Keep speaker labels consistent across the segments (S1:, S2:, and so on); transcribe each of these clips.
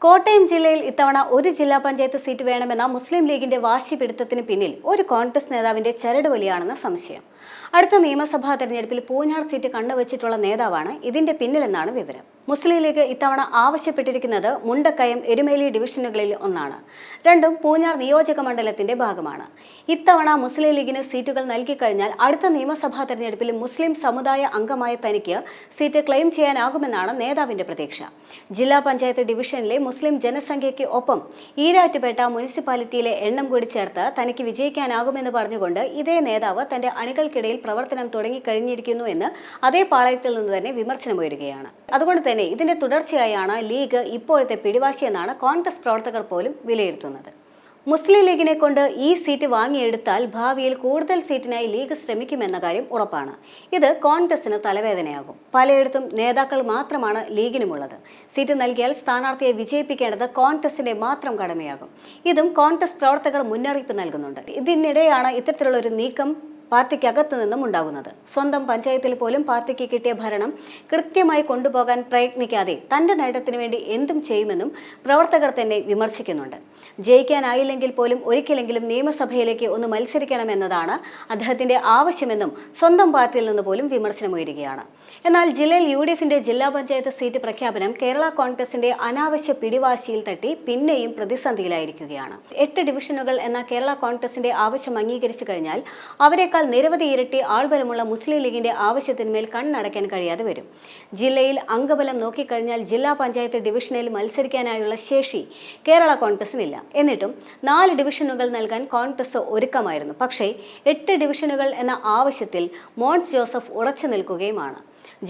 S1: കോട്ടയം ജില്ലയിൽ ഇത്തവണ ഒരു ജില്ലാ പഞ്ചായത്ത് സീറ്റ് വേണമെന്ന മുസ്ലിം ലീഗിന്റെ വാശിപിടുത്തത്തിന് പിന്നിൽ ഒരു കോൺഗ്രസ് നേതാവിന്റെ ചരടുവലിയാണെന്ന് സംശയം. അടുത്ത നിയമസഭാ തെരഞ്ഞെടുപ്പിൽ പൂഞ്ഞാർ സീറ്റ് കണ്ണുവച്ചിട്ടുള്ള നേതാവാണ് ഇതിന്റെ പിന്നിലെന്നാണ് വിവരം. മുസ്ലിം ലീഗ് ഇത്തവണ ആവശ്യപ്പെട്ടിരിക്കുന്നത് മുണ്ടക്കയം, എരുമേലി ഡിവിഷനുകളിൽ ഒന്നാണ്. രണ്ടും പൂഞ്ഞാർ നിയോജക മണ്ഡലത്തിന്റെ ഭാഗമാണ്. ഇത്തവണ മുസ്ലിം ലീഗിന് സീറ്റുകൾ നൽകിക്കഴിഞ്ഞാൽ അടുത്ത നിയമസഭാ തെരഞ്ഞെടുപ്പിൽ മുസ്ലിം സമുദായ അംഗമായ തനിക്ക് സീറ്റ് ക്ലെയിം ചെയ്യാനാകുമെന്നാണ് നേതാവിന്റെ പ്രതീക്ഷ. ജില്ലാ പഞ്ചായത്ത് ഡിവിഷനിലെ മുസ്ലിം ജനസംഖ്യയ്ക്ക് ഒപ്പം ഈരാറ്റുപേട്ട മുനിസിപ്പാലിറ്റിയിലെ എണ്ണം കൂടി ചേർത്ത് തനിക്ക് വിജയിക്കാനാകുമെന്ന് പറഞ്ഞുകൊണ്ട് ഇതേ നേതാവ് തന്റെ അണികൾക്കിടയിൽ പ്രവർത്തനം തുടങ്ങിക്കഴിഞ്ഞിരിക്കുന്നു എന്ന് അതേ പാളയത്തിൽ നിന്ന് തന്നെ വിമർശനമുയരുകയാണ്. അതുകൊണ്ട് തന്നെ ഇതിന്റെ തുടർച്ചയായാണ് ലീഗ് ഇപ്പോഴത്തെ പിടിവാശിയെന്നാണ് കോൺഗ്രസ് പ്രവർത്തകർ പോലും വിലയിരുത്തുന്നത്. മുസ്ലിം ലീഗിനെ കൊണ്ട് ഈ സീറ്റ് വാങ്ങിയെടുത്താൽ ഭാവിയിൽ കൂടുതൽ സീറ്റിനായി ലീഗ് ശ്രമിക്കുമെന്ന കാര്യം ഉറപ്പാണ്. ഇത് കോൺഗ്രസിന് തലവേദനയാകും. പലയിടത്തും നേതാക്കൾ മാത്രമാണ് ലീഗിനുമുള്ളത്. സീറ്റ് നൽകിയാൽ സ്ഥാനാർത്ഥിയെ വിജയിപ്പിക്കേണ്ടത് കോൺഗ്രസിന്റെ മാത്രം കടമയാകും. ഇതും കോൺഗ്രസ് പ്രവർത്തകർ മുന്നറിയിപ്പ് നൽകുന്നുണ്ട്. ഇതിനിടെയാണ് ഇത്തരത്തിലുള്ള ഒരു നീക്കം പാർട്ടിക്കകത്തു നിന്നും ഉണ്ടാകുന്നത്. സ്വന്തം പഞ്ചായത്തിൽ പോലും പാർട്ടിക്ക് കിട്ടിയ ഭരണം കൃത്യമായി കൊണ്ടുപോകാൻ പ്രയത്നിക്കാതെ തന്റെ നേട്ടത്തിനു വേണ്ടി എന്തും ചെയ്യുമെന്നും പ്രവർത്തകർ തന്നെ വിമർശിക്കുന്നുണ്ട്. ജയിക്കാനായില്ലെങ്കിൽ പോലും ഒരിക്കലെങ്കിലും നിയമസഭയിലേക്ക് ഒന്ന് മത്സരിക്കണമെന്നതാണ് അദ്ദേഹത്തിന്റെ ആവശ്യമെന്നും സ്വന്തം പാർട്ടിയിൽ നിന്ന് പോലും വിമർശനമുയരുകയാണ്. എന്നാൽ ജില്ലയിൽ UDFന്റെ ജില്ലാ പഞ്ചായത്ത് സീറ്റ് പ്രഖ്യാപനം കേരള കോൺഗ്രസിന്റെ അനാവശ്യ പിടിവാശിയിൽ തട്ടി പിന്നെയും പ്രതിസന്ധിയിലായിരിക്കുകയാണ്. 8 ഡിവിഷനുകൾ എന്ന കേരള കോൺഗ്രസിന്റെ ആവശ്യം അംഗീകരിച്ചു കഴിഞ്ഞാൽ അവരെക്കാൾ നിരവധി ഇരട്ടി ആൾബലമുള്ള മുസ്ലിം ലീഗിന്റെ ആവശ്യത്തിന്മേൽ കണ്ണടയ്ക്കാൻ കഴിയാതെ വരും. ജില്ലയിൽ അംഗബലം നോക്കിക്കഴിഞ്ഞാൽ ജില്ലാ പഞ്ചായത്ത് ഡിവിഷനിൽ മത്സരിക്കാനായുള്ള ശേഷി കേരള കോൺഗ്രസിനില്ല. എന്നിട്ടും 4 ഡിവിഷനുകൾ നൽകാൻ കോൺഗ്രസ് ഒരുക്കമായിരുന്നു. പക്ഷേ 8 ഡിവിഷനുകൾ എന്ന ആവശ്യത്തിൽ മോൻസ് ജോസഫ് ഉറച്ചു നിൽക്കുകയുമാണ്.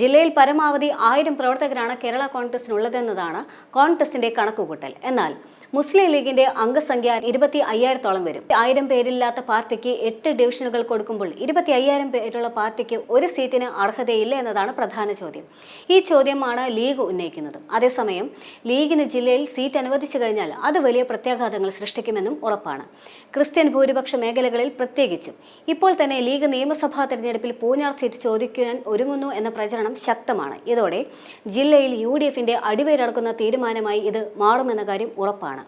S1: ജില്ലയിൽ പരമാവധി 1000 പ്രവർത്തകരാണ് കേരള കോൺഗ്രസിനുള്ളതെന്നതാണ് കോൺഗ്രസിന്റെ കണക്കുകൂട്ടൽ. എന്നാൽ മുസ്ലിം ലീഗിന്റെ അംഗസംഖ്യ 25,000-ഓളം വരും. 1000 പേരില്ലാത്ത പാർട്ടിക്ക് 8 ഡിവിഷനുകൾ കൊടുക്കുമ്പോൾ 25,000 പേരുള്ള പാർട്ടിക്ക് ഒരു സീറ്റിന് അർഹതയില്ല എന്നതാണ് പ്രധാന ചോദ്യം. ഈ ചോദ്യമാണ് ലീഗ് ഉന്നയിക്കുന്നത്. അതേസമയം ലീഗിന് ജില്ലയിൽ സീറ്റ് അനുവദിച്ചു കഴിഞ്ഞാൽ അത് വലിയ പ്രത്യാഘാതങ്ങൾ സൃഷ്ടിക്കുമെന്നും ഉറപ്പാണ്. ക്രിസ്ത്യൻ ഭൂരിപക്ഷ മേഖലകളിൽ പ്രത്യേകിച്ചും ഇപ്പോൾ തന്നെ ലീഗ് നിയമസഭാ തെരഞ്ഞെടുപ്പിൽ പൂഞ്ഞാർ സീറ്റ് ചോദിക്കാൻ ഒരുങ്ങുന്നു എന്ന പ്രചരണം ശക്തമാണ്. ഇതോടെ ജില്ലയിൽ UDFന്റെ അടിവേരടക്കുന്ന തീരുമാനമായി ഇത് മാറുമെന്ന കാര്യം ഉറപ്പാണ്.